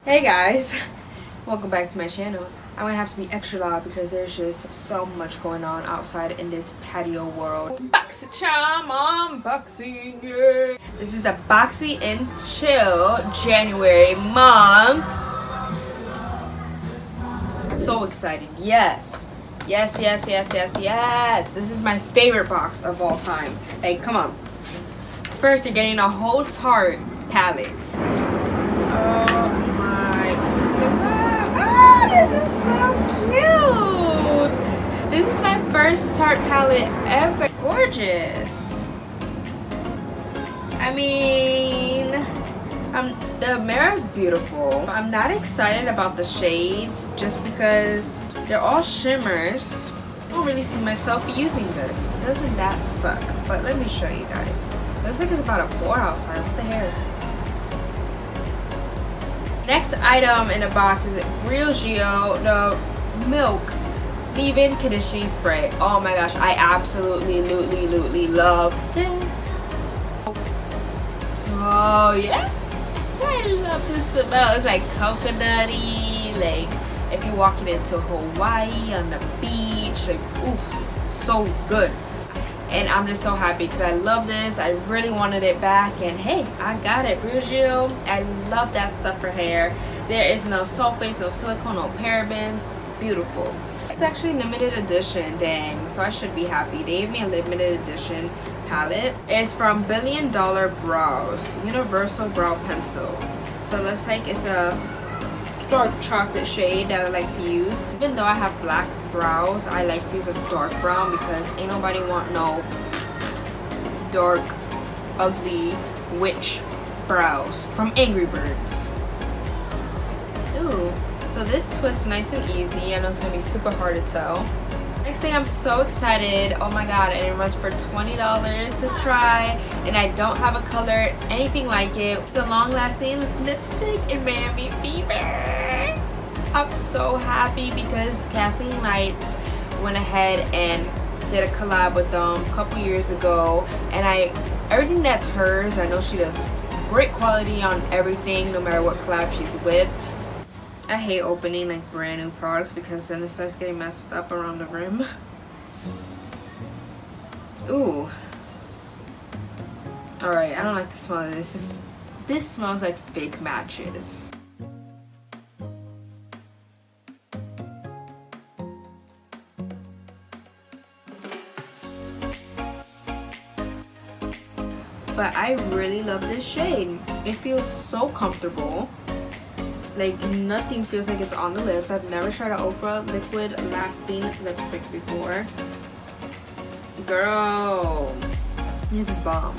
Hey guys, welcome back to my channel. I'm gonna have to be extra loud because there's just so much going on outside in this patio world. Boxycharm unboxing, yeah. This is the Boxy and Chill January month. So exciting, yes. Yes. This is my favorite box of all time. Like, come on. First, you're getting a whole Tarte palette. This is so cute. This is my first Tarte palette ever. Gorgeous. I mean, the mirror is beautiful. I'm not excited about the shades just because they're all shimmers. I don't really see myself using this. Doesn't that suck? But let me show you guys. It looks like it's about to pour outside. What the hair? Next item in the box is Real Geo, the milk leave-in conditioning spray. Oh my gosh, I absolutely love this. Oh yes, I love this smell. It's like coconutty, like if you're walking into Hawaii on the beach, like oof, so good. And I'm just so happy because I love this. I really wanted it back, and hey, I got it. Real Gel. I love that stuff for hair. There is no sulfates, no silicone, no parabens. Beautiful. It's actually limited edition, dang. So I should be happy. They gave me a limited edition palette. It's from Billion Dollar Brows Universal Brow Pencil. So it looks like it's a dark chocolate shade that I like to use. Even though I have black brows, I like to use a dark brown because ain't nobody want no dark, ugly witch brows from Angry Birds. Ooh, so this twists nice and easy. I know it's gonna be super hard to tell. Next thing, I'm so excited. Oh my god, and it runs for $20 to try, and I don't have a color anything like it. It's a long-lasting lipstick in Miami Fever. I'm so happy because Kathleen Lights went ahead and did a collab with them a couple years ago, and everything that's hers, I know she does great quality on everything no matter what collab she's with. I hate opening like brand new products because then it starts getting messed up around the rim. Ooh. Alright, I don't like the smell of this. This smells like fake matches. But I really love this shade. It feels so comfortable. Like nothing feels like it's on the lips. I've never tried an Ofra liquid lasting lipstick before. Girl, this is bomb.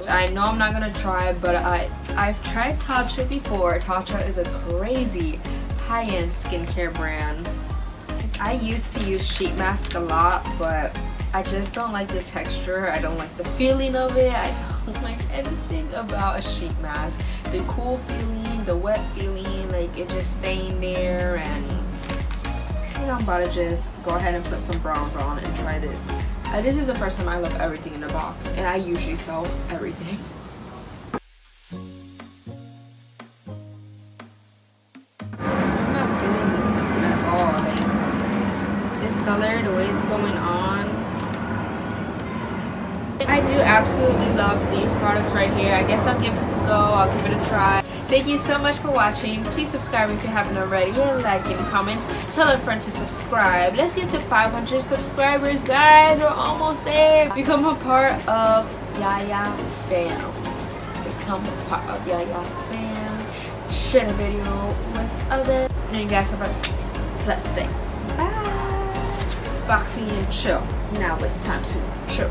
I know I'm not gonna try, but I've tried Tatcha before. Tatcha is a crazy high-end skincare brand. I used to use sheet mask a lot, but I just don't like the texture. I don't like the feeling of it. I don't like anything about a sheet mask. The cool feeling, the wet feeling, like it just staying there. And I think I'm about to just go ahead and put some brows on and try this. This is the first time I love everything in the box, and I usually sell everything. I'm not feeling this at all. Like this color, the way it's going on. I do absolutely love these products right here. I guess I'll give this a go. I'll give it a try. Thank you so much for watching. Please subscribe if you haven't already, and like and comment. Tell a friend to subscribe. Let's get to 500 subscribers, guys. We're almost there. Become a part of Yaya fam. Become a part of Yaya fam. Share the video with others. And you guys have a blessed day. Bye. Boxy and chill. Now it's time to chill.